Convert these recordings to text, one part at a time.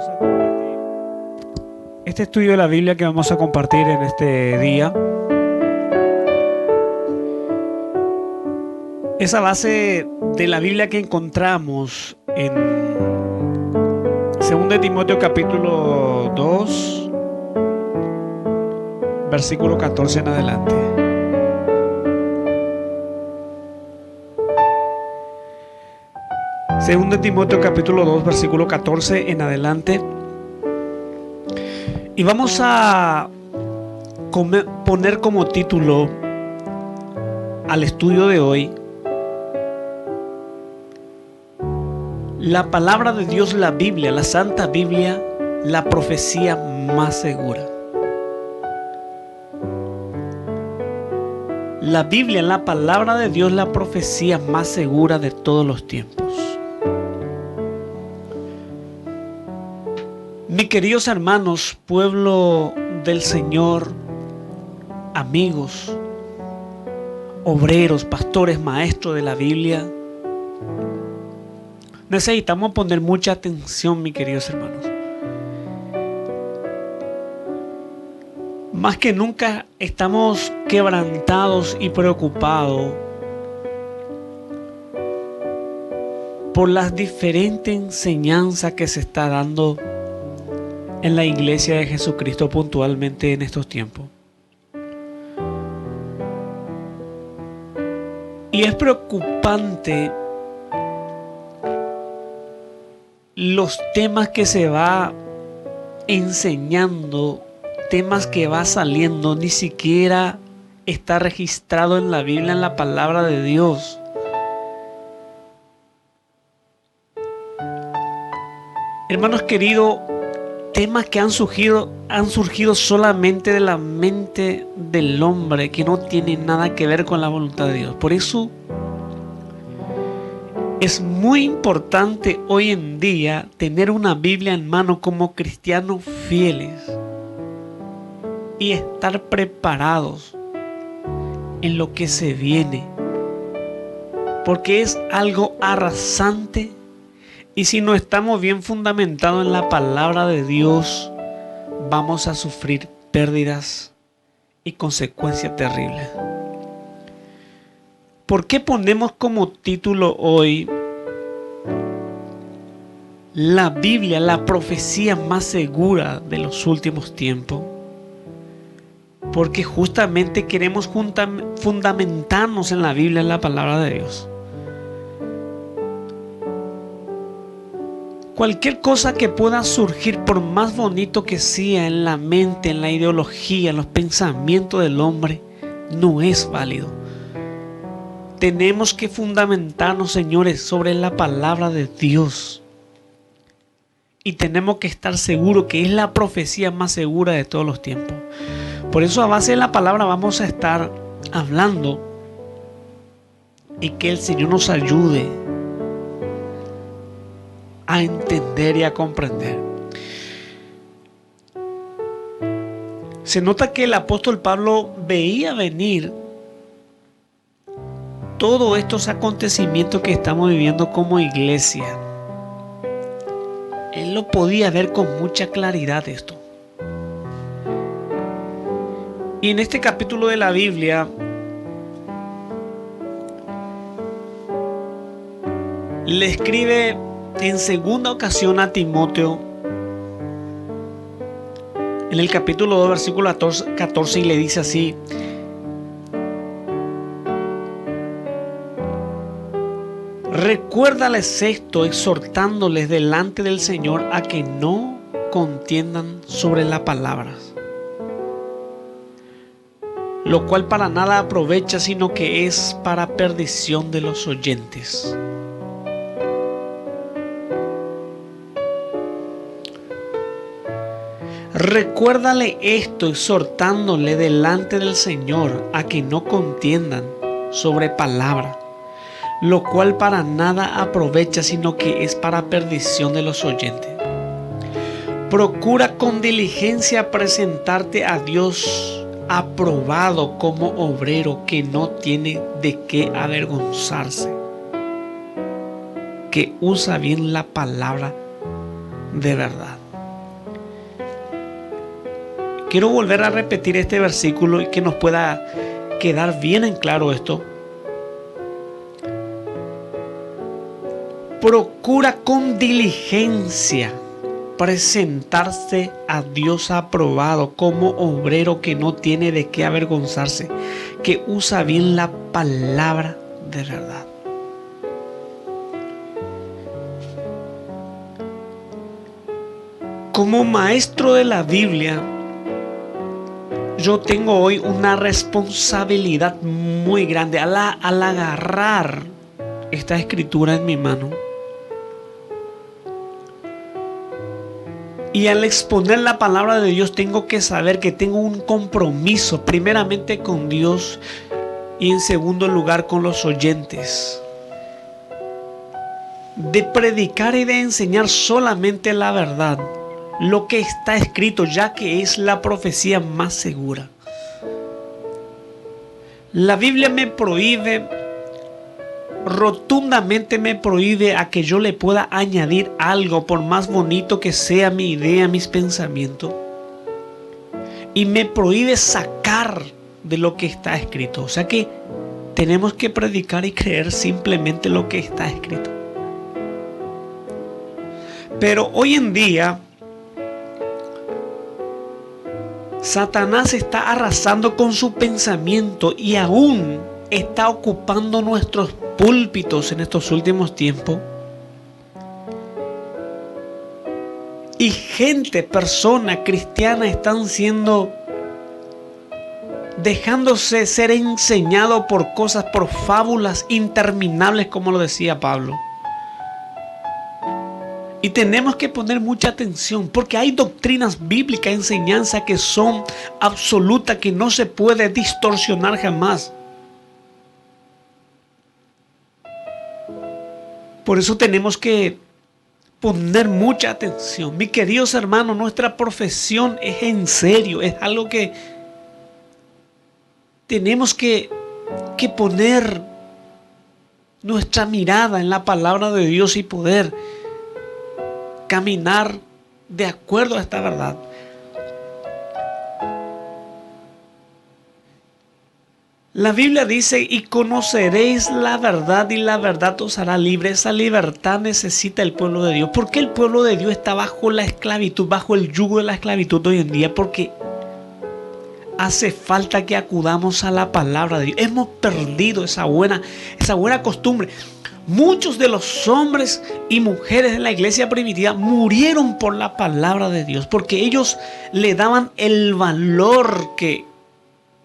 vamos a compartir este estudio de la Biblia que vamos a compartir en este día. Es a base de la Biblia que encontramos en 2 de Timoteo capítulo 2, versículo 14 en adelante. Segundo de Timoteo capítulo 2, versículo 14 en adelante. Y vamos a poner como título al estudio de hoy: la palabra de Dios, la Biblia, la Santa Biblia, la profecía más segura. La Biblia, la palabra de Dios, la profecía más segura de todos los tiempos. Mis queridos hermanos, pueblo del Señor, amigos, obreros, pastores, maestros de la Biblia, necesitamos poner mucha atención, mis queridos hermanos. Más que nunca estamos quebrantados y preocupados por las diferentes enseñanzas que se está dando en la iglesia de Jesucristo puntualmente en estos tiempos. Y es preocupante los temas que se va enseñando, temas que va saliendo, ni siquiera está registrado en la Biblia, en la palabra de Dios. Hermanos queridos, temas que han surgido solamente de la mente del hombre, que no tienen nada que ver con la voluntad de Dios. Por eso es muy importante hoy en día tener una Biblia en mano como cristianos fieles y estar preparados en lo que se viene, porque es algo arrasante. Y si no estamos bien fundamentados en la palabra de Dios, vamos a sufrir pérdidas y consecuencias terribles. ¿Por qué ponemos como título hoy la Biblia, la profecía más segura de los últimos tiempos? Porque justamente queremos fundamentarnos en la Biblia, en la palabra de Dios. Cualquier cosa que pueda surgir, por más bonito que sea en la mente, en la ideología, en los pensamientos del hombre, no es válido. Tenemos que fundamentarnos, señores, sobre la palabra de Dios. Y tenemos que estar seguros que es la profecía más segura de todos los tiempos. Por eso, a base de la palabra vamos a estar hablando, y que el Señor nos ayude a entender y a comprender. Se nota que el apóstol Pablo veía venir todos estos acontecimientos que estamos viviendo como iglesia. Él lo podía ver con mucha claridad esto. Y en este capítulo de la Biblia le escribe en segunda ocasión a Timoteo, en el capítulo 2, versículo 14, y le dice así: recuérdales esto, exhortándoles delante del Señor a que no contiendan sobre las palabras, lo cual para nada aprovecha, sino que es para perdición de los oyentes. Recuérdale esto, exhortándole delante del Señor a que no contiendan sobre palabra, lo cual para nada aprovecha, sino que es para perdición de los oyentes. Procura con diligencia presentarte a Dios aprobado como obrero que no tiene de qué avergonzarse, que usa bien la palabra de verdad. Quiero volver a repetir este versículo y que nos pueda quedar bien en claro esto. Procura con diligencia presentarse a Dios aprobado como obrero que no tiene de qué avergonzarse, que usa bien la palabra de verdad. Como maestro de la Biblia, yo tengo hoy una responsabilidad muy grande al agarrar esta escritura en mi mano y al exponer la palabra de Dios. Tengo que saber que tengo un compromiso primeramente con Dios y en segundo lugar con los oyentes, de predicar y de enseñar solamente la verdad, lo que está escrito, ya que es la profecía más segura. La Biblia me prohíbe, rotundamente me prohíbe a que yo le pueda añadir algo, por más bonito que sea mi idea, mis pensamientos. Y me prohíbe sacar de lo que está escrito. O sea que tenemos que predicar y creer simplemente lo que está escrito. Pero hoy en día Satanás está arrasando con su pensamiento y aún está ocupando nuestros púlpitos en estos últimos tiempos. Y gente, personas cristianas están dejándose ser enseñados por cosas, por fábulas interminables, como lo decía Pablo. Y tenemos que poner mucha atención, porque hay doctrinas bíblicas, enseñanzas que son absolutas, que no se puede distorsionar jamás. Por eso tenemos que poner mucha atención. Mis queridos hermanos, nuestra profesión es en serio, es algo que tenemos que poner nuestra mirada en la palabra de Dios y poder caminar de acuerdo a esta verdad. La Biblia dice: y conoceréis la verdad y la verdad os hará libre. Esa libertad necesita el pueblo de Dios. ¿Por qué el pueblo de Dios está bajo la esclavitud, bajo el yugo de la esclavitud hoy en día? Porque hace falta que acudamos a la palabra de Dios. Hemos perdido esa buena costumbre. Muchos de los hombres y mujeres de la iglesia primitiva murieron por la palabra de Dios, porque ellos le daban el valor que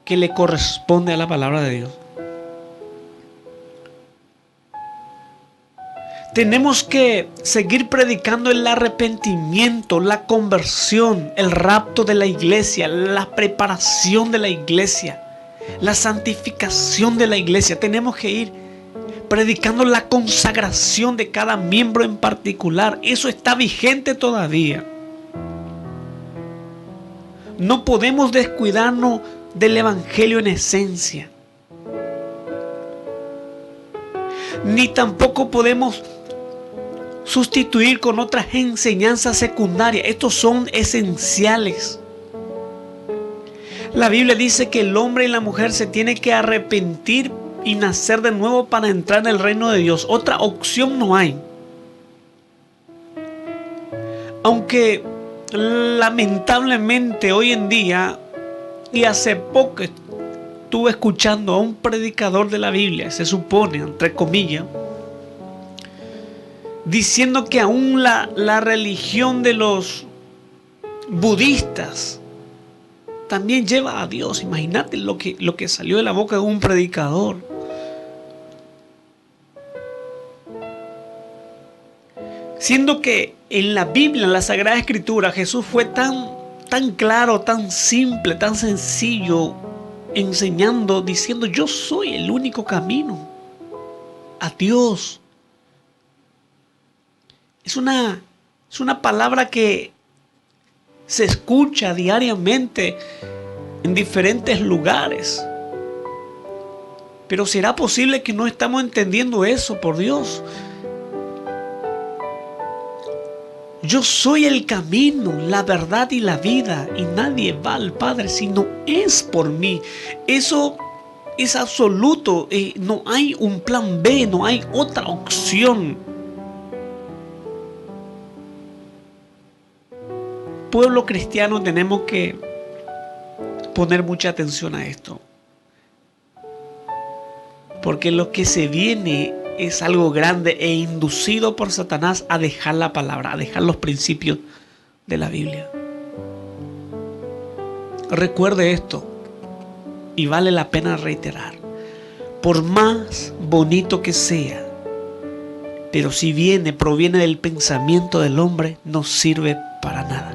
le corresponde a la palabra de Dios. Tenemos que seguir predicando el arrepentimiento, la conversión, el rapto de la iglesia, la preparación de la iglesia, la santificación de la iglesia. Tenemos que ir predicando la consagración de cada miembro en particular. Eso está vigente todavía. No podemos descuidarnos del evangelio en esencia. Ni tampoco podemos sustituir con otras enseñanzas secundarias. Estos son esenciales. La Biblia dice que el hombre y la mujer se tienen que arrepentir y nacer de nuevo para entrar en el reino de Dios. Otra opción no hay. Aunque lamentablemente hoy en día, y hace poco estuve escuchando a un predicador de la Biblia, se supone, entre comillas, diciendo que aún la religión de los budistas también lleva a Dios. Imagínate lo que salió de la boca de un predicador. Siendo que en la Biblia, en la Sagrada Escritura, Jesús fue tan claro, tan simple, tan sencillo, enseñando, diciendo: yo soy el único camino a Dios. Es una palabra que se escucha diariamente en diferentes lugares. Pero ¿será posible que no estamos entendiendo eso, por Dios? Yo soy el camino, la verdad y la vida, y nadie va al Padre si no es por mí. Eso es absoluto. No hay un plan B, no hay otra opción. Pueblo cristiano, tenemos que poner mucha atención a esto, porque lo que se viene es algo grande e inducido por Satanás a dejar la palabra, a dejar los principios de la Biblia. Recuerde esto, y vale la pena reiterar: por más bonito que sea, pero si proviene del pensamiento del hombre, no sirve para nada.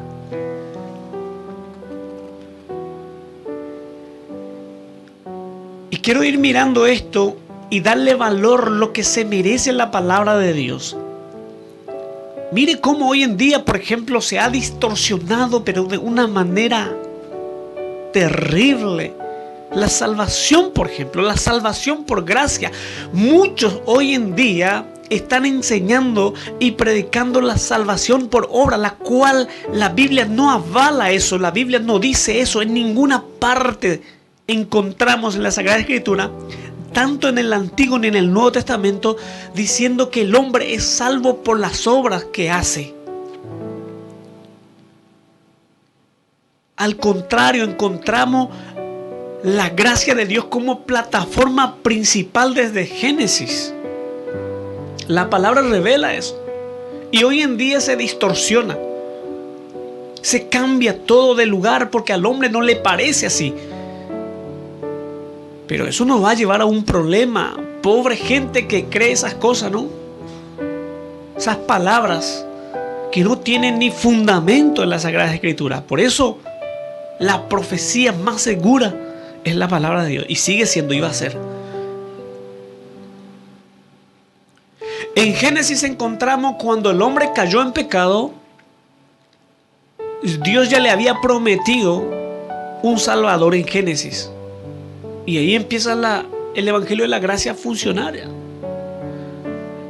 Y quiero ir mirando esto y darle valor lo que se merece la palabra de Dios. Mire cómo hoy en día, por ejemplo, se ha distorsionado, pero de una manera terrible, la salvación, por ejemplo, la salvación por gracia. Muchos hoy en día están enseñando y predicando la salvación por obra, la cual la Biblia no avala eso. La Biblia no dice eso. En ninguna parte encontramos en la Sagrada Escritura, tanto en el Antiguo ni en el Nuevo Testamento, diciendo que el hombre es salvo por las obras que hace. Al contrario, encontramos la gracia de Dios como plataforma principal desde Génesis. La palabra revela eso. Y hoy en día se distorsiona. Se cambia todo de lugar porque al hombre no le parece así. Pero eso nos va a llevar a un problema. Pobre gente que cree esas cosas, ¿no? Esas palabras que no tienen ni fundamento en la Sagrada Escritura. Por eso la profecía más segura es la palabra de Dios. Y sigue siendo y va a ser. En Génesis encontramos cuando el hombre cayó en pecado, Dios ya le había prometido un Salvador en Génesis. Y ahí empieza el Evangelio de la Gracia funcionaria.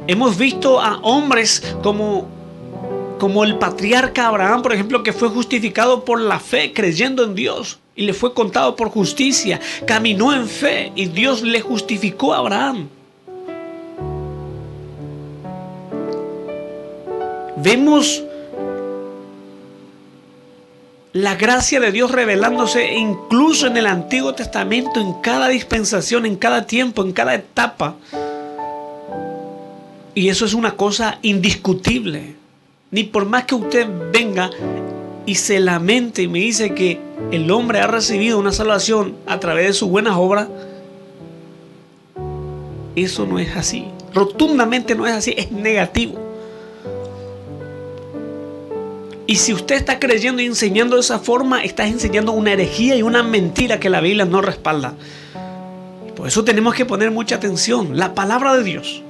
Hemos visto a hombres como el patriarca Abraham, por ejemplo, que fue justificado por la fe, creyendo en Dios, y le fue contado por justicia. Caminó en fe y Dios le justificó a Abraham. Vemos la gracia de Dios revelándose incluso en el Antiguo Testamento, en cada dispensación, en cada tiempo, en cada etapa. Y eso es una cosa indiscutible. Ni por más que usted venga y se lamente y me dice que el hombre ha recibido una salvación a través de sus buenas obras, eso no es así. Rotundamente no es así, es negativo. Y si usted está creyendo y enseñando de esa forma, está enseñando una herejía y una mentira que la Biblia no respalda. Por eso tenemos que poner mucha atención. La palabra de Dios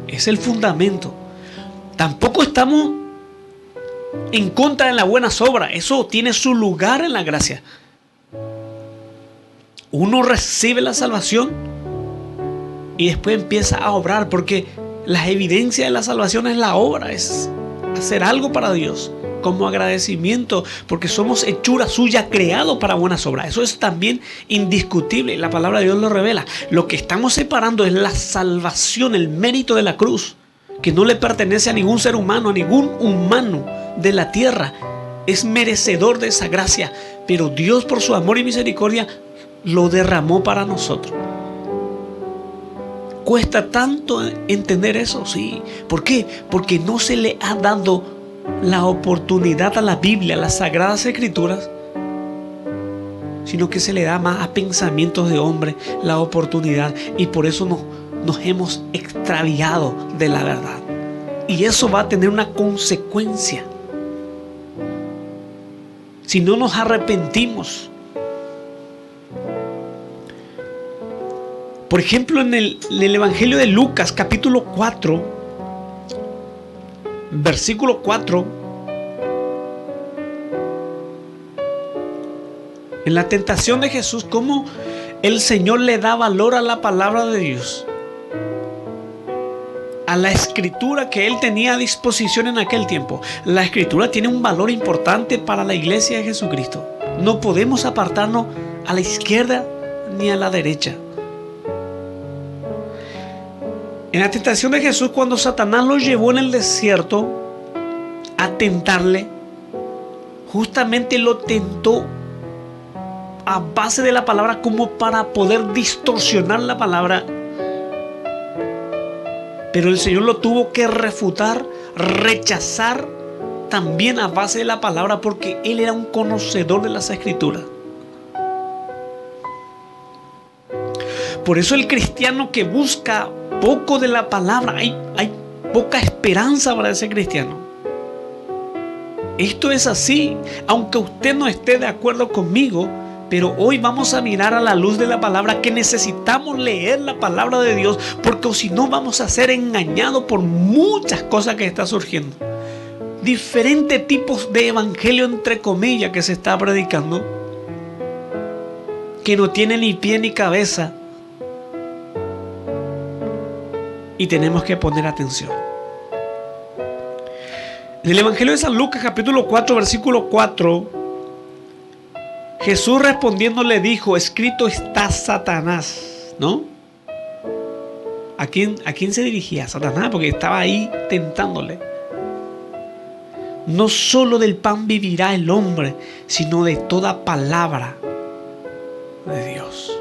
es el fundamento. Tampoco estamos en contra de las buenas obras. Eso tiene su lugar en la gracia. Uno recibe la salvación y después empieza a obrar, porque la evidencia de la salvación es la obra, es hacer algo para Dios como agradecimiento, porque somos hechura suya, creados para buenas obras. Eso es también indiscutible. La palabra de Dios lo revela. Lo que estamos separando es la salvación, el mérito de la cruz, que no le pertenece a ningún ser humano, a ningún humano de la tierra. Es merecedor de esa gracia, pero Dios, por su amor y misericordia, lo derramó para nosotros. ¿Cuesta tanto entender eso? Sí. ¿Por qué? Porque no se le ha dado la oportunidad a la Biblia, a las Sagradas Escrituras, sino que se le da más a pensamientos de hombre la oportunidad, y por eso nos hemos extraviado de la verdad. Y eso va a tener una consecuencia si no nos arrepentimos. Por ejemplo, en el Evangelio de Lucas, capítulo 4, versículo 4, en la tentación de Jesús, cómo el Señor le da valor a la palabra de Dios. a la escritura que él tenía a disposición en aquel tiempo. La escritura tiene un valor importante para la iglesia de Jesucristo. No podemos apartarnos a la izquierda ni a la derecha. En la tentación de Jesús, cuando Satanás lo llevó en el desierto a tentarle, justamente lo tentó a base de la palabra, como para poder distorsionar la palabra. Pero el Señor lo tuvo que refutar, rechazar también a base de la palabra, porque Él era un conocedor de las Escrituras. Por eso el cristiano que busca poco de la palabra, hay poca esperanza para ese cristiano. Esto es así, aunque usted no esté de acuerdo conmigo, pero hoy vamos a mirar a la luz de la palabra que necesitamos leer la palabra de Dios, porque si no vamos a ser engañados por muchas cosas que están surgiendo. Diferentes tipos de evangelio, entre comillas, que se está predicando, que no tiene ni pie ni cabeza. Y tenemos que poner atención. En el Evangelio de San Lucas, capítulo 4, versículo 4, Jesús respondiendo le dijo: escrito está, Satanás, ¿no? ¿A quién se dirigía? Satanás, porque estaba ahí tentándole. No solo del pan vivirá el hombre, sino de toda palabra de Dios.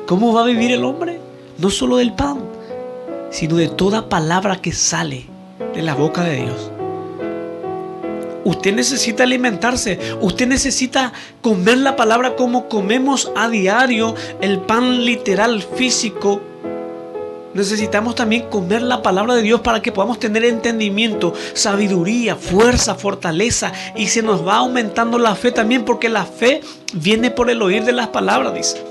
¿Cómo va a vivir el hombre? No solo del pan, sino de toda palabra que sale de la boca de Dios. Usted necesita alimentarse, usted necesita comer la palabra como comemos a diario el pan literal físico. Necesitamos también comer la palabra de Dios para que podamos tener entendimiento, sabiduría, fuerza, fortaleza, y se nos va aumentando la fe también, porque la fe viene por el oír de las palabras, dice.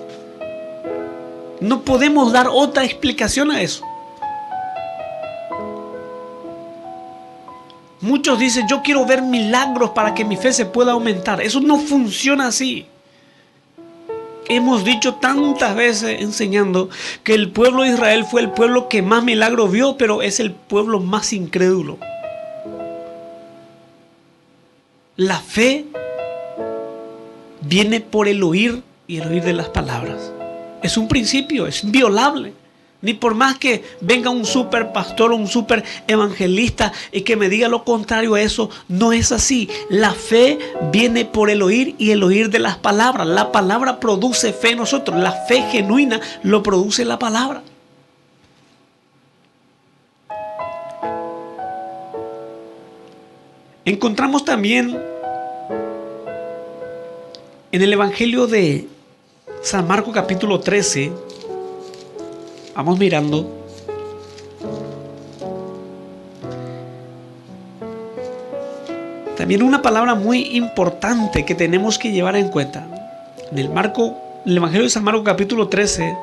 No podemos dar otra explicación a eso. Muchos dicen: yo quiero ver milagros para que mi fe se pueda aumentar. Eso no funciona así. Hemos dicho tantas veces enseñando que el pueblo de Israel fue el pueblo que más milagros vio, pero es el pueblo más incrédulo. La fe viene por el oír, y el oír de las palabras. Es un principio, es inviolable. Ni por más que venga un super pastor o un super evangelista y que me diga lo contrario a eso, no es así. La fe viene por el oír, y el oír de las palabras. La palabra produce fe en nosotros. La fe genuina lo produce la palabra. Encontramos también en el Evangelio de San Marcos capítulo 13, vamos mirando, también una palabra muy importante que tenemos que llevar en cuenta. En el Evangelio de San Marcos capítulo 13,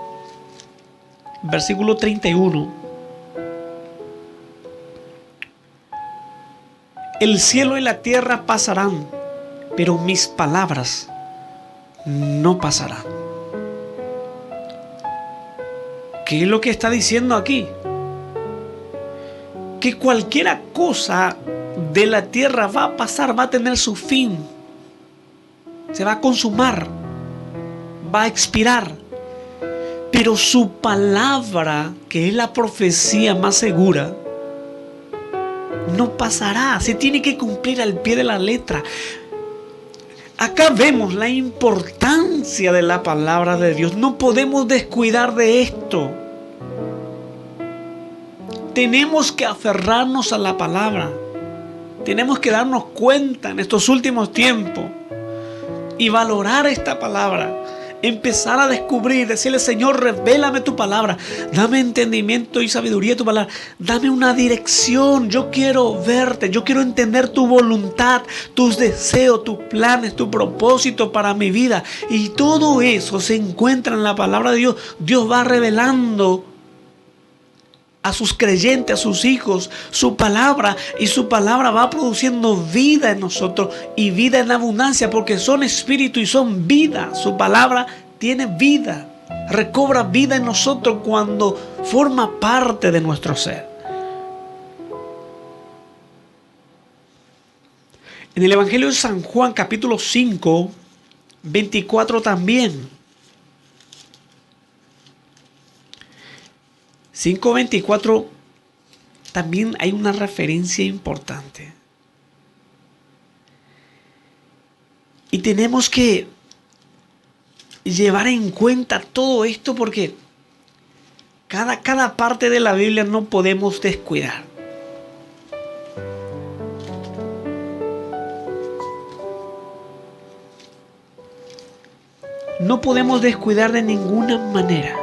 versículo 31. El cielo y la tierra pasarán, pero mis palabras no pasarán. ¿Qué es lo que está diciendo aquí? Que cualquier cosa de la tierra va a pasar, va a tener su fin, se va a consumar, va a expirar, pero su palabra, que es la profecía más segura, no pasará. Se tiene que cumplir al pie de la letra. Acá vemos la importancia de la palabra de Dios. No podemos descuidar de esto. Tenemos que aferrarnos a la palabra. Tenemos que darnos cuenta en estos últimos tiempos y valorar esta palabra. Empezar a descubrir, decirle: Señor, revélame tu palabra, dame entendimiento y sabiduría de tu palabra, dame una dirección. Yo quiero verte, yo quiero entender tu voluntad, tus deseos, tus planes, tu propósito para mi vida. Y todo eso se encuentra en la palabra de Dios. Dios va revelando a sus creyentes, a sus hijos, su palabra, y su palabra va produciendo vida en nosotros, y vida en abundancia, porque son espíritu y son vida. Su palabra tiene vida. recobra vida en nosotros cuando forma parte de nuestro ser. En el Evangelio de San Juan, capítulo 5, 24 también. 5:24 también hay una referencia importante. Y tenemos que llevar en cuenta todo esto porque cada parte de la Biblia no podemos descuidar. No podemos descuidar de ninguna manera.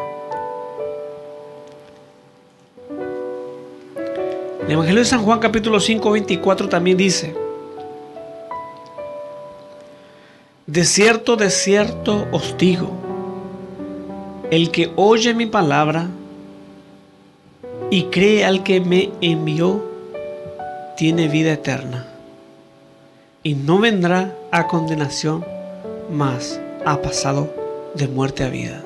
El Evangelio de San Juan capítulo 5, 24 también dice: de cierto os digo, el que oye mi palabra y cree al que me envió, tiene vida eterna, y no vendrá a condenación, mas ha pasado de muerte a vida.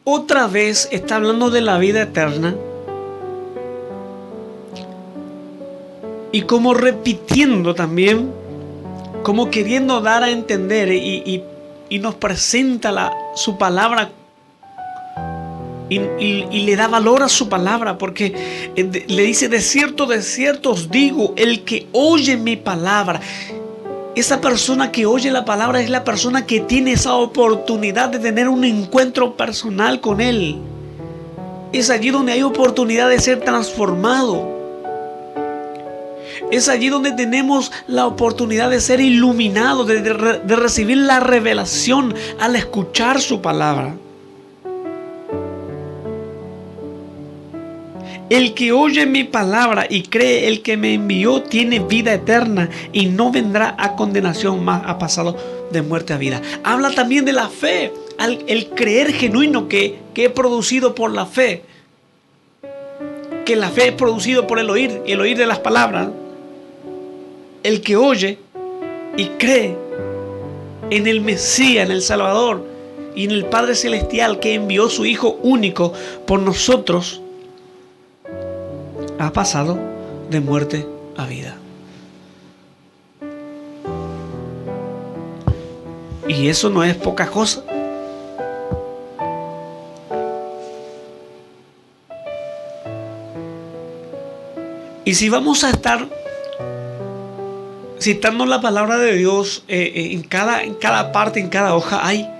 Otra vez está hablando de la vida eterna y como repitiendo también, como queriendo dar a entender y nos presenta su palabra y le da valor a su palabra, porque le dice: de cierto os digo, el que oye mi palabra. Esa persona que oye la palabra es la persona que tiene esa oportunidad de tener un encuentro personal con Él. Es allí donde hay oportunidad de ser transformado. Es allí donde tenemos la oportunidad de ser iluminados, de recibir la revelación al escuchar su palabra. El que oye mi palabra y cree el que me envió tiene vida eterna y no vendrá a condenación, más ha pasado de muerte a vida. Habla también de la fe, el creer genuino que es producido por la fe. Que la fe es producido por el oír y el oír de las palabras. El que oye y cree en el Mesías, en el Salvador y en el Padre Celestial que envió su Hijo único por nosotros, ha pasado de muerte a vida. Y eso no es poca cosa. Y si vamos a estar citando la palabra de Dios en cada parte, en cada hoja, hay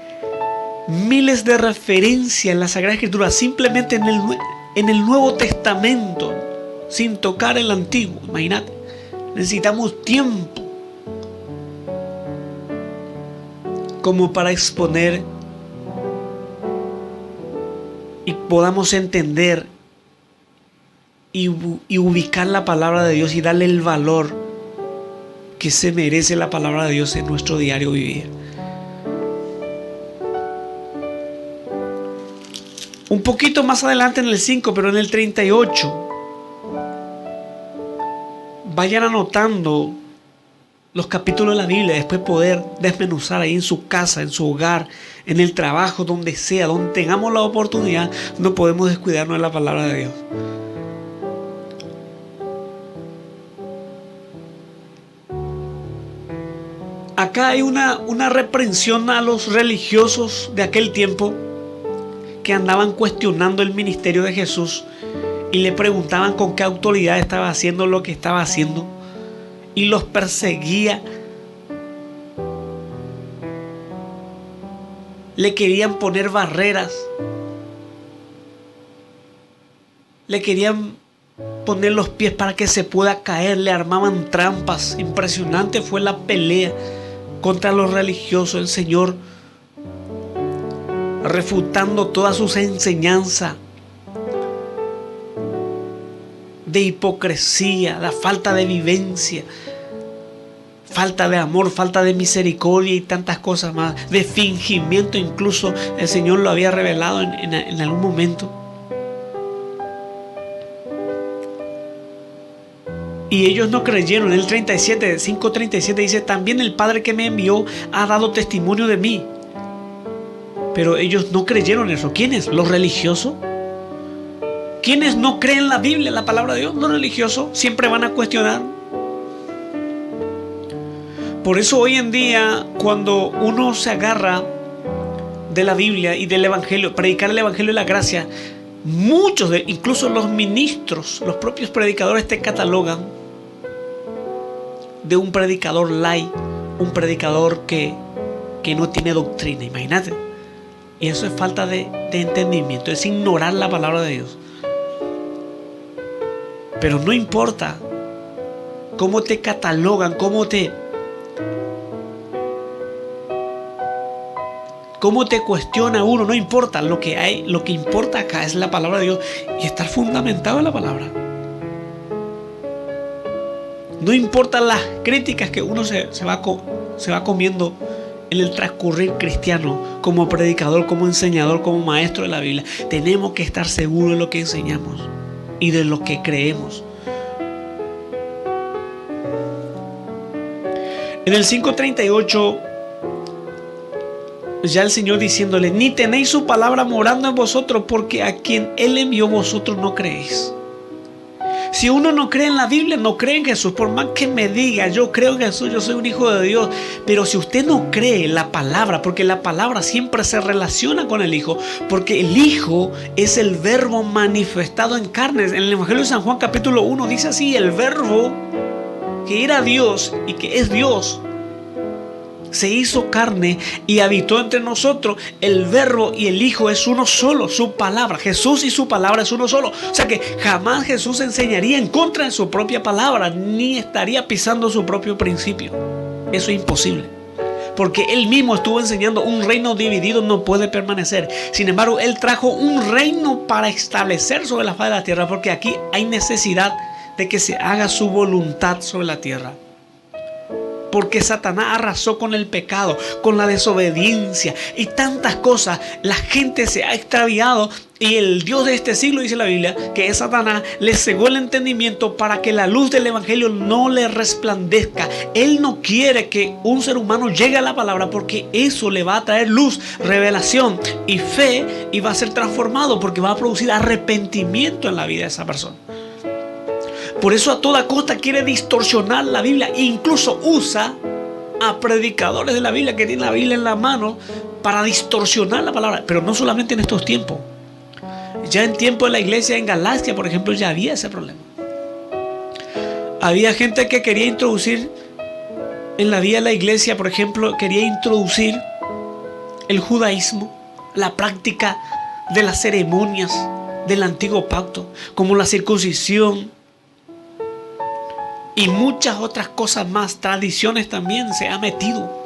miles de referencias en la Sagrada Escritura, simplemente en el Nuevo Testamento, sin tocar el Antiguo. Imagínate, necesitamos tiempo como para exponer y podamos entender y ubicar la palabra de Dios y darle el valor que se merece la palabra de Dios en nuestro diario vivir. Un poquito más adelante en el 5, pero en el 38, vayan anotando los capítulos de la Biblia, después poder desmenuzar ahí en su casa, en su hogar, en el trabajo, donde sea, donde tengamos la oportunidad. No podemos descuidarnos de la palabra de Dios. Acá hay una reprensión a los religiosos de aquel tiempo que andaban cuestionando el ministerio de Jesús y le preguntaban con qué autoridad estaba haciendo lo que estaba haciendo, y los perseguía. Le querían poner barreras, le querían poner los pies para que se pueda caer, le armaban trampas. Impresionante fue la pelea contra los religiosos, el Señor refutando todas sus enseñanzas de hipocresía, la falta de vivencia, falta de amor, falta de misericordia y tantas cosas más, de fingimiento. Incluso el Señor lo había revelado en algún momento. Y ellos no creyeron. El 5:37 dice: también el Padre que me envió ha dado testimonio de mí. Pero ellos no creyeron eso. ¿Quiénes? ¿Los religiosos? ¿Quiénes no creen la Biblia, la palabra de Dios? Los religiosos siempre van a cuestionar. Por eso hoy en día, cuando uno se agarra de la Biblia y del Evangelio, predicar el Evangelio de la gracia, muchos incluso los ministros, los propios predicadores te catalogan de un predicador light, un predicador que no tiene doctrina. Imagínate. Y eso es falta de entendimiento, es ignorar la palabra de Dios. Pero no importa cómo te catalogan, cómo te cuestiona uno, no importa. Lo que importa acá es la palabra de Dios y estar fundamentado en la palabra. No importa las críticas que uno se va comiendo en el transcurrir cristiano, como predicador, como enseñador, como maestro de la Biblia. Tenemos que estar seguros de lo que enseñamos y de lo que creemos. En el 5:38, ya el Señor diciéndole: ni tenéis su palabra morando en vosotros, porque a quien Él envió vosotros no creéis. Si uno no cree en la Biblia, no cree en Jesús. Por más que me diga: yo creo en Jesús, yo soy un hijo de Dios. Pero si usted no cree en la palabra, porque la palabra siempre se relaciona con el Hijo, porque el Hijo es el verbo manifestado en carne. En el Evangelio de San Juan capítulo 1 dice así: el verbo que era Dios y que es Dios se hizo carne y habitó entre nosotros. El verbo y el Hijo es uno solo. Su palabra, Jesús y su palabra es uno solo. O sea que jamás Jesús enseñaría en contra de su propia palabra, ni estaría pisando su propio principio. Eso es imposible, porque Él mismo estuvo enseñando: un reino dividido no puede permanecer. Sin embargo, Él trajo un reino para establecer sobre la faz de la tierra, porque aquí hay necesidad de que se haga su voluntad sobre la tierra. Porque Satanás arrasó con el pecado, con la desobediencia y tantas cosas. La gente se ha extraviado y el Dios de este siglo, dice la Biblia, que es Satanás, le cegó el entendimiento para que la luz del Evangelio no le resplandezca. Él no quiere que un ser humano llegue a la palabra, porque eso le va a traer luz, revelación y fe, y va a ser transformado porque va a producir arrepentimiento en la vida de esa persona. Por eso a toda costa quiere distorsionar la Biblia. Incluso usa a predicadores de la Biblia que tienen la Biblia en la mano para distorsionar la palabra. Pero no solamente en estos tiempos. Ya en tiempo de la iglesia en Galacia, por ejemplo, ya había ese problema. Había gente que quería introducir en la vida de la iglesia, por ejemplo, quería introducir el judaísmo, la práctica de las ceremonias del antiguo pacto, como la circuncisión y muchas otras cosas más. Tradiciones también se ha metido.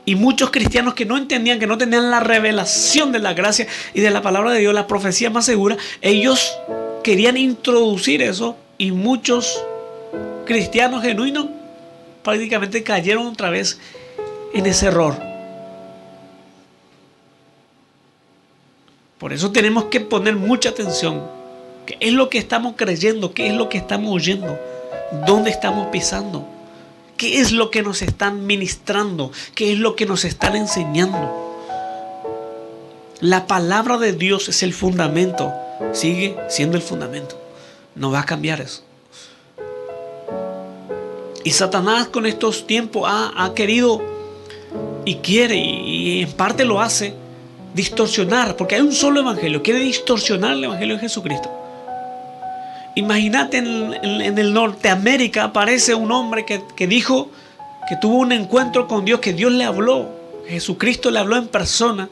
Y muchos cristianos que no entendían, que no tenían la revelación de la gracia y de la palabra de Dios, la profecía más segura, ellos querían introducir eso, y muchos cristianos genuinos prácticamente cayeron otra vez en ese error. Por eso tenemos que poner mucha atención. ¿Qué es lo que estamos creyendo? ¿Qué es lo que estamos oyendo? ¿Dónde estamos pisando? ¿Qué es lo que nos están ministrando? ¿Qué es lo que nos están enseñando? La palabra de Dios es el fundamento. Sigue siendo el fundamento. No va a cambiar eso. Y Satanás con estos tiempos ha querido y quiere, y en parte lo hace, distorsionar, porque hay un solo evangelio. Quiere distorsionar el evangelio de Jesucristo. Imagínate, en el Norteamérica aparece un hombre que dijo que tuvo un encuentro con Dios, que Dios le habló, Jesucristo le habló en persona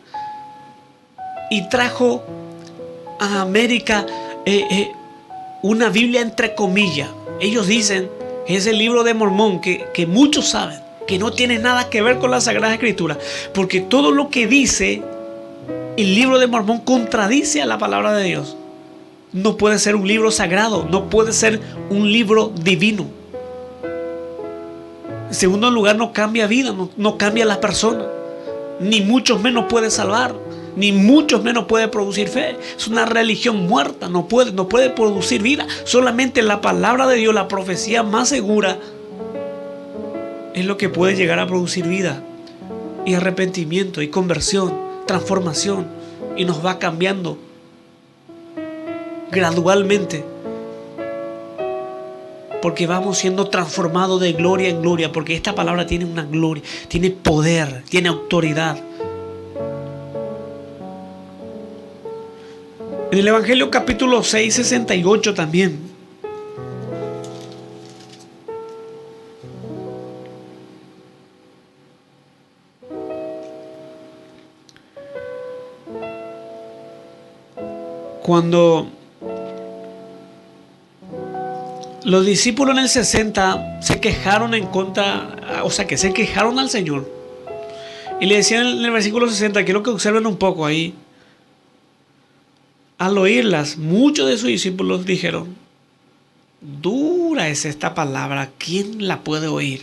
y trajo a América una Biblia entre comillas. Ellos dicen que es el libro de Mormón, que muchos saben que no tiene nada que ver con la Sagrada Escritura, porque todo lo que dice el libro de Mormón contradice a la palabra de Dios. No puede ser un libro sagrado, no puede ser un libro divino. En segundo lugar, no cambia vida, no cambia a las personas, ni mucho menos puede salvar. ni mucho menos puede producir fe. Es una religión muerta, no puede producir vida. Solamente la palabra de Dios, la profecía más segura, es lo que puede llegar a producir vida y arrepentimiento y conversión, transformación, y nos va cambiando gradualmente, porque vamos siendo transformados de gloria en gloria, porque esta palabra tiene una gloria, tiene poder, tiene autoridad. En el Evangelio capítulo 6, 68 también. Cuando los discípulos en el 60 se quejaron en contra, o sea que se quejaron al Señor. Y le decían en el versículo 60, quiero que observen un poco ahí. Al oírlas, muchos de sus discípulos dijeron: dura es esta palabra, ¿quién la puede oír?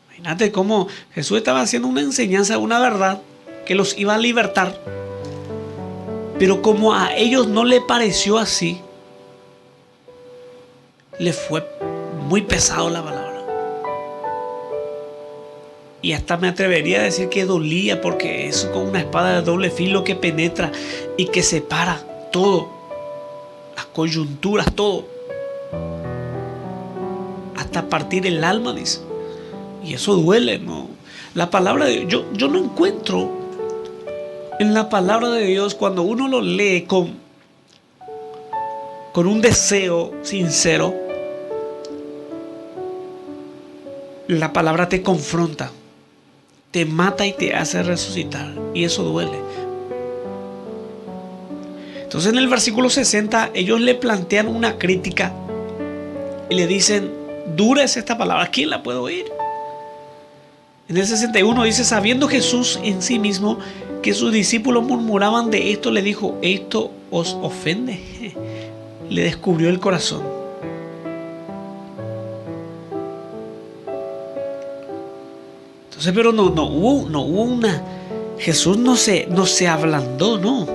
Imagínate cómo Jesús estaba haciendo una enseñanza, una verdad que los iba a libertar. Pero como a ellos no le pareció así, le fue muy pesado la palabra. Y hasta me atrevería a decir que dolía, porque es como una espada de doble filo que penetra y que separa todo, las coyunturas, todo, hasta partir el alma, dice. Y eso duele, ¿no? La palabra de Dios, yo no encuentro en la palabra de Dios, cuando uno lo lee con un deseo sincero, la palabra te confronta, te mata y te hace resucitar, y eso duele. Entonces en el versículo 60 ellos le plantean una crítica y le dicen: dura es esta palabra, ¿quién la puede oír? En el 61 dice: sabiendo Jesús en sí mismo que sus discípulos murmuraban de esto, le dijo: ¿esto os ofende? Le descubrió el corazón. Entonces, pero no hubo una... Jesús no se ablandó, no.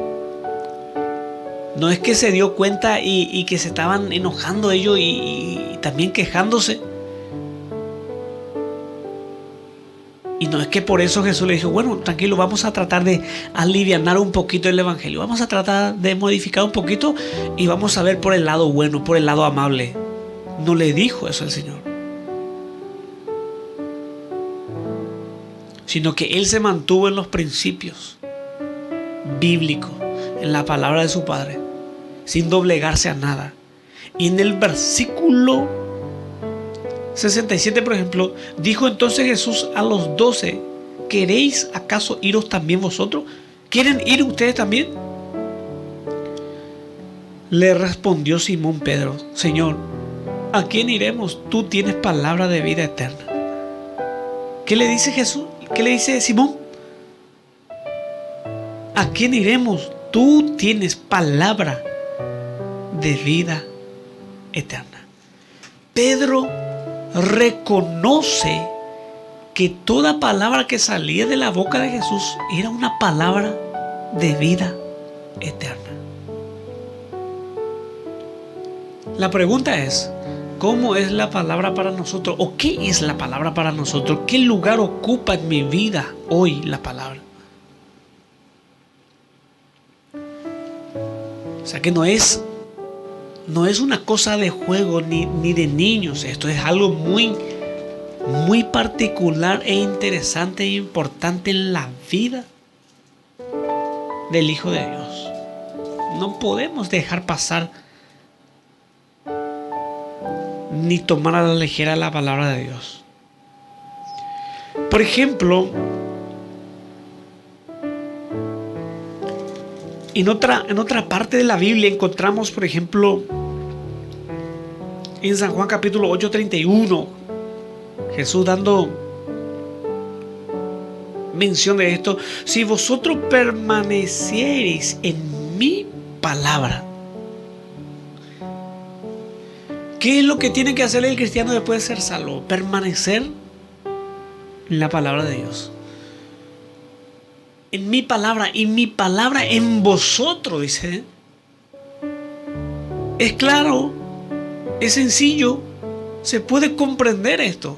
No es que se dio cuenta y que se estaban enojando ellos y también quejándose. Y no es que por eso Jesús le dijo: bueno, tranquilo, vamos a tratar de alivianar un poquito el evangelio. Vamos a tratar de modificar un poquito y vamos a ver por el lado bueno, por el lado amable. No le dijo eso al Señor. Sino que Él se mantuvo en los principios bíblicos, en la palabra de su Padre, sin doblegarse a nada. Y en el versículo 67, por ejemplo, dijo entonces Jesús a los 12: ¿queréis acaso iros también vosotros? ¿Quieren ir ustedes también? Le respondió Simón Pedro: Señor, ¿a quién iremos? Tú tienes palabra de vida eterna. ¿Qué le dice Jesús? ¿Qué le dice Simón? ¿A quién iremos? Tú tienes palabra de vida eterna. Pedro reconoce que toda palabra que salía de la boca de Jesús era una palabra de vida eterna. La pregunta es: ¿cómo es la palabra para nosotros? ¿O qué es la palabra para nosotros? ¿Qué lugar ocupa en mi vida hoy la palabra? O sea que no es una cosa de juego ni de niños. Esto es algo muy, muy particular e interesante e importante en la vida del Hijo de Dios. No podemos dejar pasar ni tomar a la ligera la palabra de Dios. Por ejemplo, en otra parte de la Biblia encontramos, por ejemplo, en San Juan capítulo 8, 31, Jesús dando mención de esto: si vosotros permaneciereis en mi palabra. ¿Qué es lo que tiene que hacer el cristiano después de ser salvo? Permanecer en la palabra de Dios. en mi palabra y mi palabra en vosotros, dice. Es claro, es sencillo, se puede comprender esto.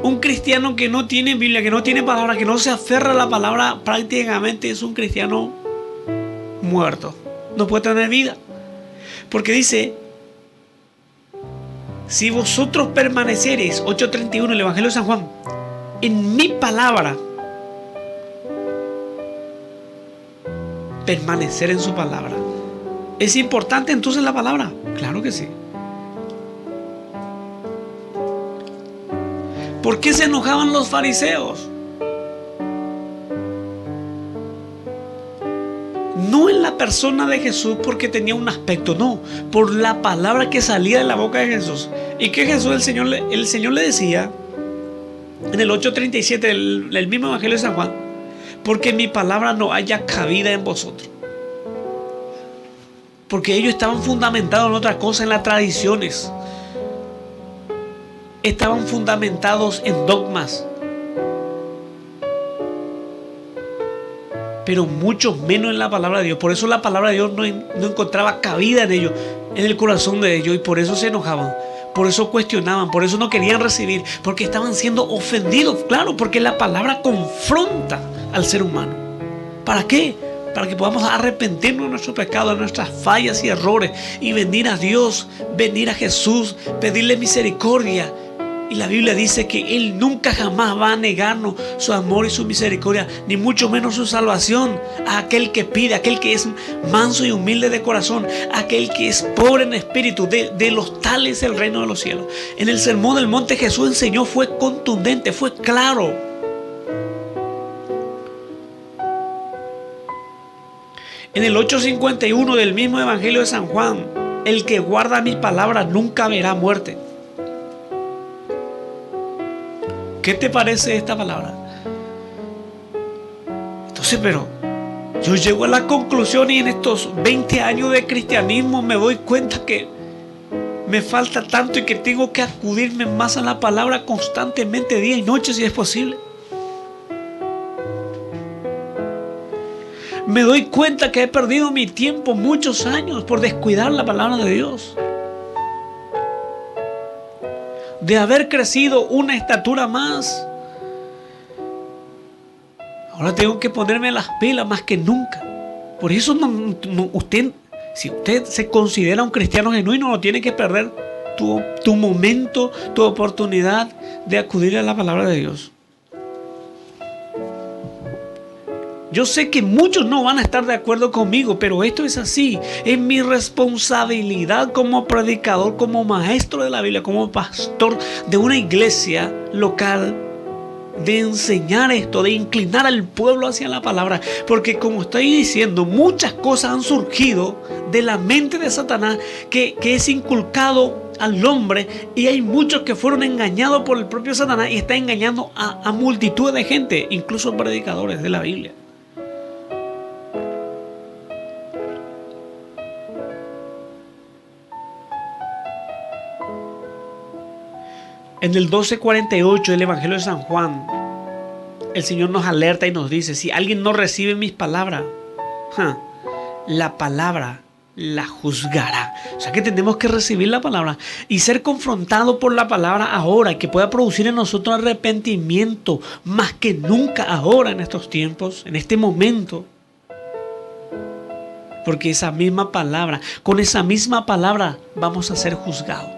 Un cristiano que no tiene Biblia, que no tiene palabra, que no se aferra a la palabra, prácticamente es un cristiano muerto. No puede tener vida. Porque dice, si vosotros permaneceréis, 8:31, el Evangelio de San Juan, en mi palabra, permanecer en su palabra. ¿Es importante entonces la palabra? Claro que sí. ¿Por qué se enojaban los fariseos? No en la persona de Jesús porque tenía un aspecto, no, por la palabra que salía de la boca de Jesús. Y que Jesús, el Señor le decía, en el 8:37 del mismo Evangelio de San Juan, porque mi palabra no haya cabida en vosotros. Porque ellos estaban fundamentados en otra cosa, en las tradiciones. Estaban fundamentados en dogmas. Pero mucho menos en la palabra de Dios. Por eso la palabra de Dios no encontraba cabida en ellos, en el corazón de ellos. Y por eso se enojaban. Por eso cuestionaban. Por eso no querían recibir. Porque estaban siendo ofendidos. Claro, porque la palabra confronta al ser humano. ¿Para qué? Para que podamos arrepentirnos de nuestros pecados, de nuestras fallas y errores. Y venir a Dios, venir a Jesús, pedirle misericordia. Y la Biblia dice que Él nunca jamás va a negarnos su amor y su misericordia, ni mucho menos su salvación a aquel que pide, a aquel que es manso y humilde de corazón, a aquel que es pobre en espíritu. De los tales es el reino de los cielos. En el Sermón del Monte Jesús enseñó, fue contundente, fue claro. En el 8:51 del mismo Evangelio de San Juan, el que guarda mi palabra nunca verá muerte. ¿Qué te parece esta palabra? Entonces, pero yo llego a la conclusión y en estos 20 años de cristianismo me doy cuenta que me falta tanto y que tengo que acudirme más a la palabra constantemente, día y noche, si es posible. Me doy cuenta que he perdido mi tiempo muchos años por descuidar la palabra de Dios. De haber crecido una estatura más, ahora tengo que ponerme las pilas más que nunca. Por eso usted, si usted se considera un cristiano genuino, no tiene que perder tu momento, tu oportunidad de acudir a la palabra de Dios. Yo sé que muchos no van a estar de acuerdo conmigo, pero esto es así. Es mi responsabilidad como predicador, como maestro de la Biblia, como pastor de una iglesia local, de enseñar esto, de inclinar al pueblo hacia la palabra. Porque como estoy diciendo, muchas cosas han surgido de la mente de Satanás que es inculcado al hombre, y hay muchos que fueron engañados por el propio Satanás y está engañando a multitud de gente, incluso predicadores de la Biblia. En el 12:48 del Evangelio de San Juan, el Señor nos alerta y nos dice, si alguien no recibe mis palabras, la palabra la juzgará. O sea que tenemos que recibir la palabra y ser confrontados por la palabra ahora, que pueda producir en nosotros arrepentimiento más que nunca ahora en estos tiempos, en este momento. Porque esa misma palabra, con esa misma palabra vamos a ser juzgados.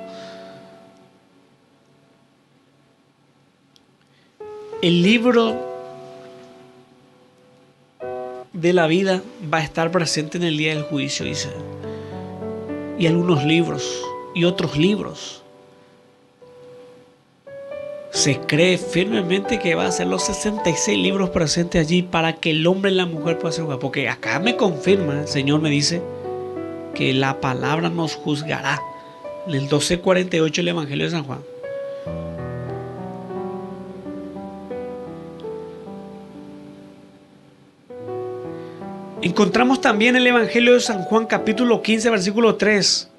El libro de la vida va a estar presente en el día del juicio, dice. Y algunos libros y otros libros. Se cree firmemente que va a ser los 66 libros presentes allí para que el hombre y la mujer puedan ser juzgados. Porque acá me confirma, el Señor me dice que la palabra nos juzgará. En el 12:48 del Evangelio de San Juan. Encontramos también el Evangelio de San Juan, capítulo 15, versículo 3.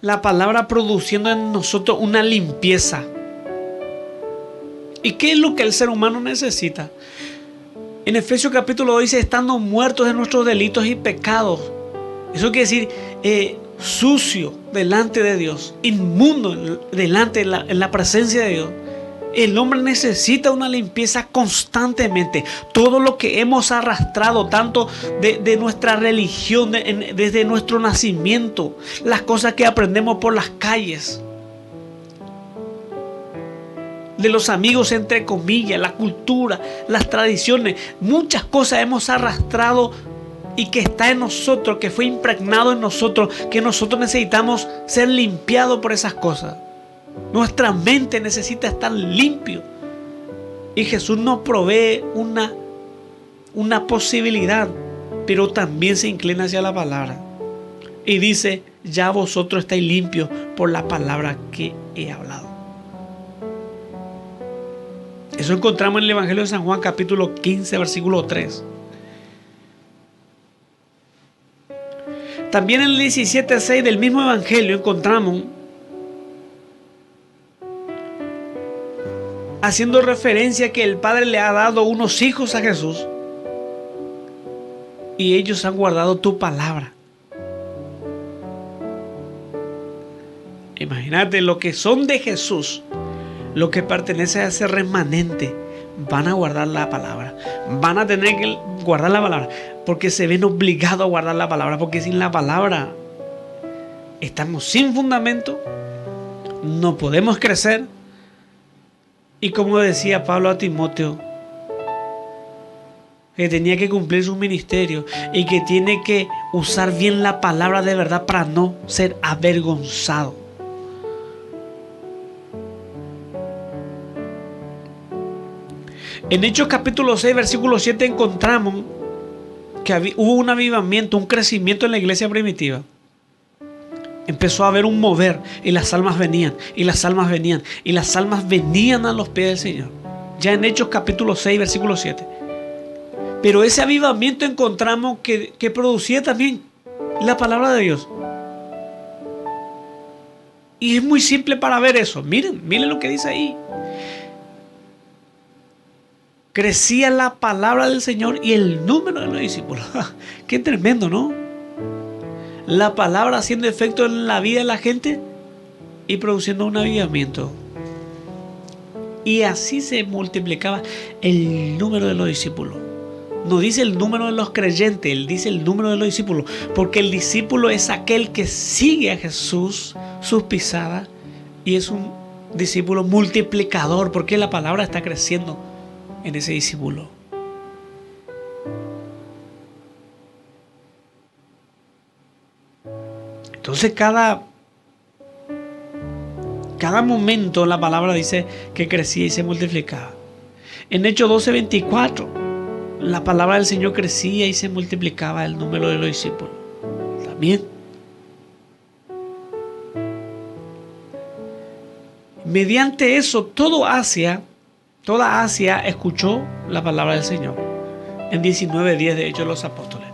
La palabra produciendo en nosotros una limpieza. ¿Y qué es lo que el ser humano necesita? En Efesios capítulo 2 dice, estando muertos de nuestros delitos y pecados. Eso quiere decir sucio delante de Dios, inmundo delante en la presencia de Dios. El hombre necesita una limpieza constantemente. Todo lo que hemos arrastrado, tanto de nuestra religión, desde nuestro nacimiento, las cosas que aprendemos por las calles, de los amigos entre comillas, la cultura, las tradiciones, muchas cosas hemos arrastrado y que está en nosotros, que fue impregnado en nosotros, que nosotros necesitamos ser limpiados por esas cosas. Nuestra mente necesita estar limpio. Y Jesús nos provee una posibilidad, pero también se inclina hacia la palabra. Y dice, ya vosotros estáis limpios por la palabra que he hablado. Eso encontramos en el Evangelio de San Juan, capítulo 15, versículo 3. También en el 17:6 del mismo Evangelio encontramos, haciendo referencia que el Padre le ha dado unos hijos a Jesús y ellos han guardado tu palabra. Imagínate, lo que son de Jesús, lo que pertenece a ese remanente, van a guardar la palabra. Van a tener que guardar la palabra porque se ven obligados a guardar la palabra, porque sin la palabra estamos sin fundamento, no podemos crecer. Y como decía Pablo a Timoteo, que tenía que cumplir su ministerio y que tiene que usar bien la palabra de verdad para no ser avergonzado. En Hechos capítulo 6, versículo 7 encontramos que hubo un avivamiento, un crecimiento en la iglesia primitiva. Empezó a haber un mover y las almas venían, y las almas venían, y las almas venían a los pies del Señor. Ya en Hechos capítulo 6, versículo 7. Pero ese avivamiento encontramos que producía también la palabra de Dios. Y es muy simple para ver eso. Miren lo que dice ahí. Crecía la palabra del Señor y el número de los discípulos. Qué tremendo, ¿no? La palabra haciendo efecto en la vida de la gente y produciendo un avivamiento. Y así se multiplicaba el número de los discípulos. No dice el número de los creyentes, él dice el número de los discípulos. Porque el discípulo es aquel que sigue a Jesús, sus pisadas, y es un discípulo multiplicador, porque la palabra está creciendo en ese discípulo. Entonces cada momento la palabra dice que crecía y se multiplicaba. En Hechos 12:24, la palabra del Señor crecía y se multiplicaba el número de los discípulos. También. Mediante eso, toda Asia escuchó la palabra del Señor. En 19:10 de Hechos de los Apóstoles.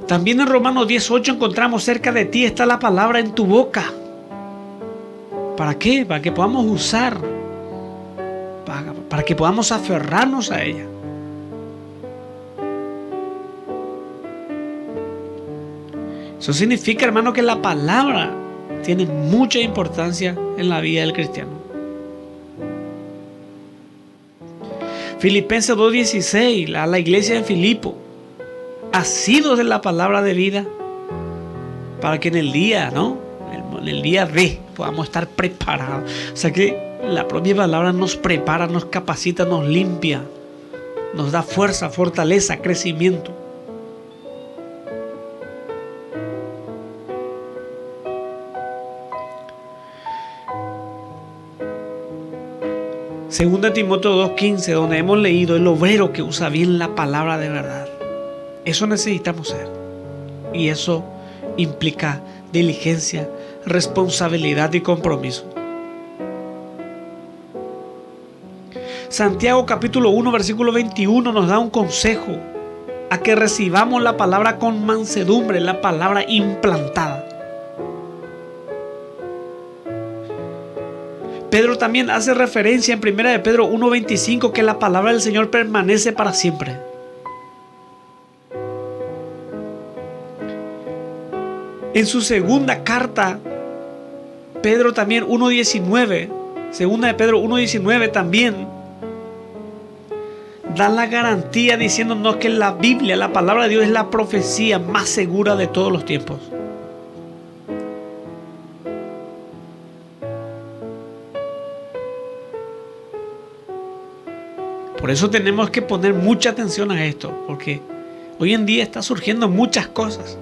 También en Romanos 10:8 encontramos, cerca de ti está la palabra en tu boca. ¿Para qué? Para que podamos usar, para que podamos aferrarnos a ella. Eso significa, hermano, que la palabra tiene mucha importancia en la vida del cristiano. Filipenses 2:16, a la iglesia de Filipo, asidos de la palabra de vida, para que en el día, en el día D podamos estar preparados. O sea que la propia palabra nos prepara, nos capacita, nos limpia, nos da fuerza, fortaleza, crecimiento. Segunda Timoteo 2:15, donde hemos leído, el obrero que usa bien la palabra de verdad. Eso necesitamos ser. Y eso implica diligencia, responsabilidad y compromiso. Santiago capítulo 1, versículo 21 nos da un consejo a que recibamos la palabra con mansedumbre, la palabra implantada. Pedro también hace referencia en 1 de Pedro 1:25 que la palabra del Señor permanece para siempre. En su segunda carta, Pedro también 1:19, segunda de Pedro 1:19 también da la garantía diciéndonos que la Biblia, la palabra de Dios, es la profecía más segura de todos los tiempos. Por eso tenemos que poner mucha atención a esto, porque hoy en día está surgiendo muchas cosas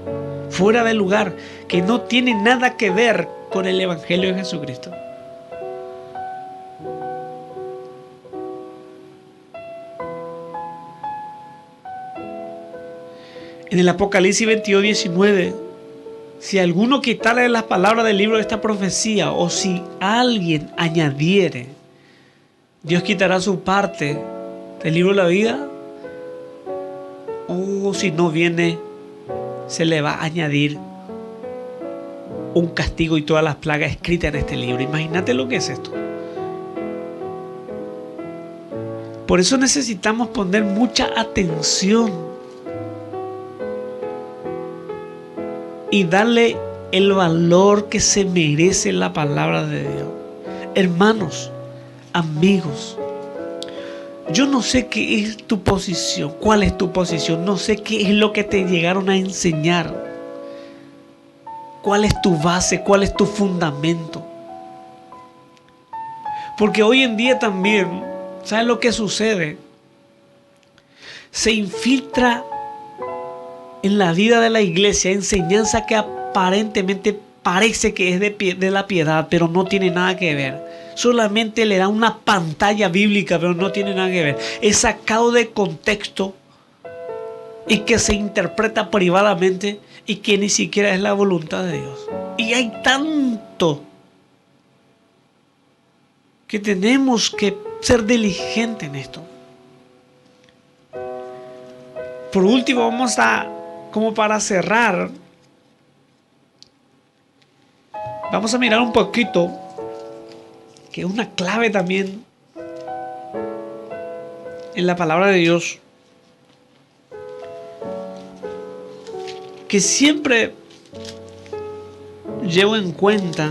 fuera de lugar que no tienen nada que ver con el Evangelio de Jesucristo. En el Apocalipsis 22:19, si alguno quitare las palabras del libro de esta profecía, o si alguien añadiere, Dios quitará su parte del libro de la vida, o si no viene, se le va a añadir un castigo y todas las plagas escritas en este libro. Imagínate lo que es esto. Por eso necesitamos poner mucha atención y darle el valor que se merece la palabra de Dios. Hermanos, amigos, yo no sé qué es tu posición, cuál es tu posición, no sé qué es lo que te llegaron a enseñar, cuál es tu base, cuál es tu fundamento. Porque hoy en día también, ¿sabes lo que sucede? Se infiltra en la vida de la iglesia enseñanza que aparentemente parece que es de la piedad, pero no tiene nada que ver. Solamente le da una pantalla bíblica, pero no tiene nada que ver. Es sacado de contexto y que se interpreta privadamente y que ni siquiera es la voluntad de Dios. Y hay tanto que tenemos que ser diligentes en esto. Por último, vamos a, como para cerrar, vamos a mirar un poquito, que es una clave también en la palabra de Dios, que siempre llevo en cuenta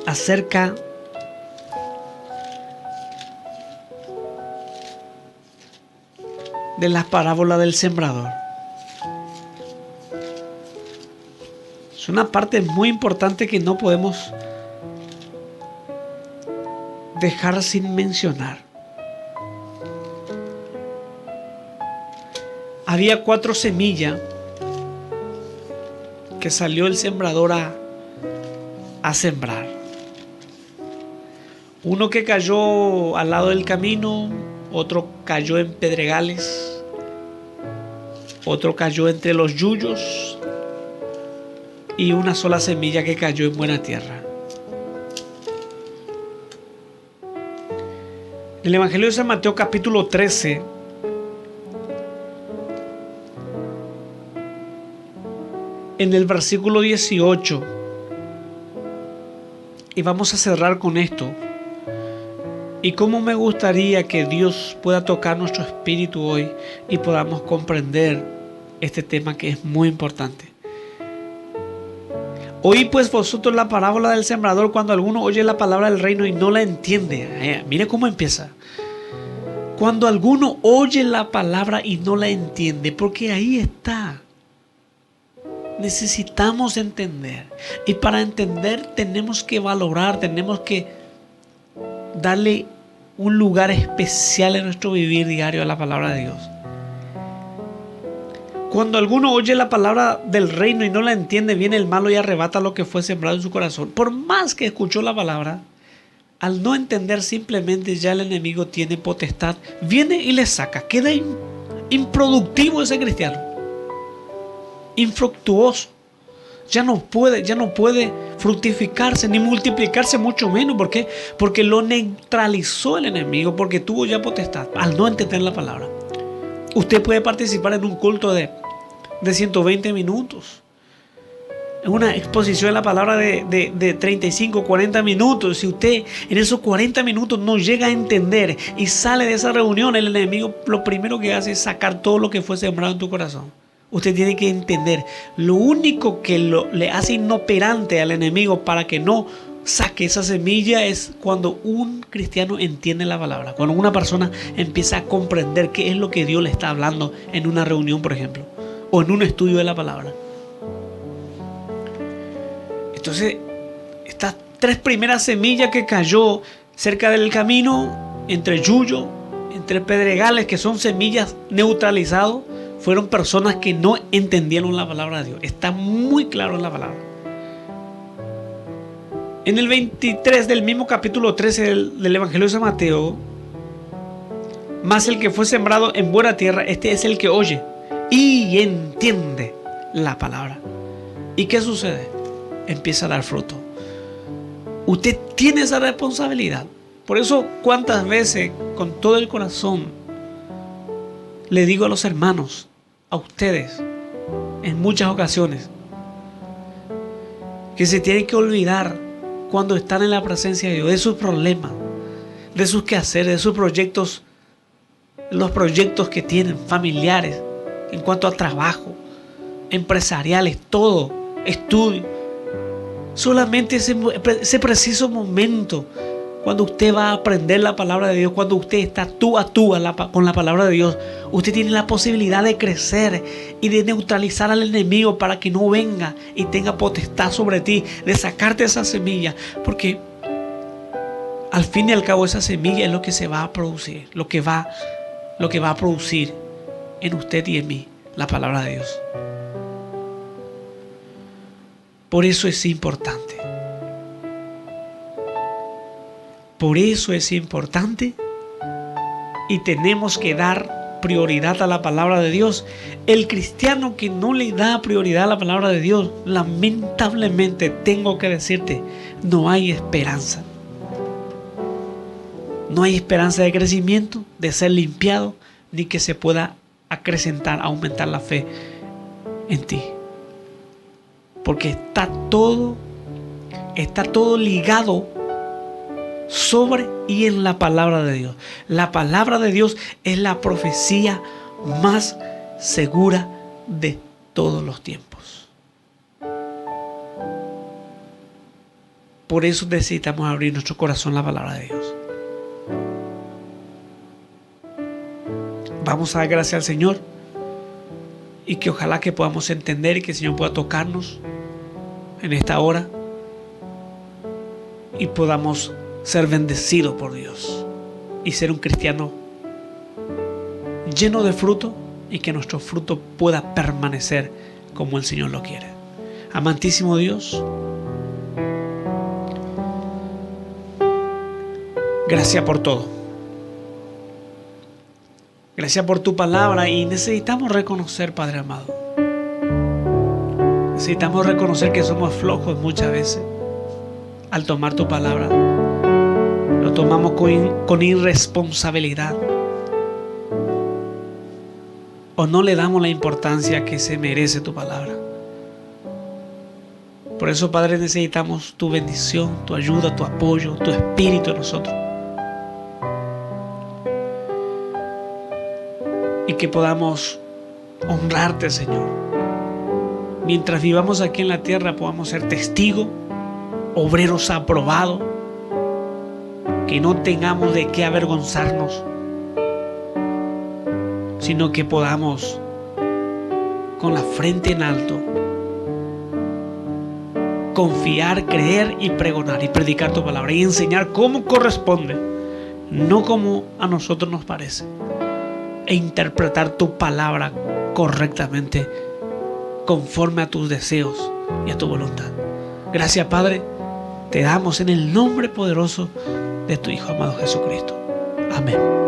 acerca de las parábolas del sembrador. Es una parte muy importante que no podemos dejar sin mencionar. Había 4 semillas que salió el sembrador a sembrar. Uno que cayó al lado del camino, otro cayó en pedregales, otro cayó entre los yuyos y una sola semilla que cayó en buena tierra. En el Evangelio de San Mateo capítulo 13, en el versículo 18, y vamos a cerrar con esto. Y cómo me gustaría que Dios pueda tocar nuestro espíritu hoy y podamos comprender este tema que es muy importante. Oí pues vosotros la parábola del sembrador cuando alguno oye la palabra del reino y no la entiende. Mire cómo empieza. Cuando alguno oye la palabra y no la entiende, porque ahí está. Necesitamos entender. Y para entender tenemos que valorar, tenemos que darle un lugar especial en nuestro vivir diario a la palabra de Dios. Cuando alguno oye la palabra del reino y no la entiende, viene el malo y arrebata lo que fue sembrado en su corazón. Por más que escuchó la palabra, al no entender simplemente ya el enemigo tiene potestad, viene y le saca. Queda improductivo ese cristiano, infructuoso. Ya no puede fructificarse ni multiplicarse, mucho menos. ¿Por qué? Porque lo neutralizó el enemigo, porque tuvo ya potestad al no entender la palabra. Usted puede participar en un culto de 120 minutos una exposición de la palabra de 35, 40 minutos. Si usted en esos 40 minutos no llega a entender y sale de esa reunión, el enemigo lo primero que hace es sacar todo lo que fue sembrado en tu corazón. Usted tiene que entender, lo único que le hace inoperante al enemigo para que no saque esa semilla es cuando un cristiano entiende la palabra. Cuando una persona empieza a comprender qué es lo que Dios le está hablando en una reunión, por ejemplo, o en un estudio de la palabra. Entonces, estas 3 primeras semillas que cayó cerca del camino, entre yuyo, entre pedregales, que son semillas neutralizadas, fueron personas que no entendieron la palabra de Dios. Está muy claro en la palabra. En el 23 del mismo capítulo 13 del Evangelio de San Mateo, más el que fue sembrado en buena tierra, este es el que oye y entiende la palabra. ¿Y qué sucede? Empieza a dar fruto. Usted tiene esa responsabilidad. Por eso, cuántas veces, con todo el corazón, le digo a los hermanos, a ustedes, en muchas ocasiones, que se tienen que olvidar cuando están en la presencia de Dios, de sus problemas, de sus quehaceres, de sus proyectos, los proyectos que tienen, familiares, en cuanto a trabajo, empresariales, todo, estudio. Solamente ese preciso momento, cuando usted va a aprender la palabra de Dios, cuando usted está tú a tú con la palabra de Dios, usted tiene la posibilidad de crecer y de neutralizar al enemigo para que no venga y tenga potestad sobre ti, de sacarte esa semilla, porque al fin y al cabo esa semilla es lo que se va a producir, lo que va a producir en usted y en mí la palabra de Dios. Por eso es importante. Por eso es importante y tenemos que dar prioridad a la palabra de Dios. El cristiano que no le da prioridad a la palabra de Dios, lamentablemente tengo que decirte, no hay esperanza. No hay esperanza de crecimiento, de ser limpiado, ni que se pueda acrecentar, aumentar la fe en ti. Porque está todo ligado sobre y en la palabra de Dios. La palabra de Dios es la profecía más segura de todos los tiempos. Por eso necesitamos abrir nuestro corazón a la palabra de Dios. Vamos a dar gracias al Señor y que ojalá que podamos entender y que el Señor pueda tocarnos en esta hora y podamos ser bendecidos por Dios y ser un cristiano lleno de fruto y que nuestro fruto pueda permanecer como el Señor lo quiere. Amantísimo Dios, gracias por todo. Gracias por tu palabra y necesitamos reconocer, Padre amado. Necesitamos reconocer que somos flojos muchas veces al tomar tu palabra. Lo tomamos con irresponsabilidad. O no le damos la importancia que se merece tu palabra. Por eso, Padre, necesitamos tu bendición, tu ayuda, tu apoyo, tu espíritu en nosotros. Y que podamos honrarte, Señor. Mientras vivamos aquí en la tierra, podamos ser testigos, obreros aprobados, que no tengamos de qué avergonzarnos, sino que podamos, con la frente en alto, confiar, creer y pregonar y predicar tu palabra y enseñar cómo corresponde, no como a nosotros nos parece, e interpretar tu palabra correctamente conforme a tus deseos y a tu voluntad. Gracias, Padre, te damos en el nombre poderoso de tu Hijo amado Jesucristo. Amén.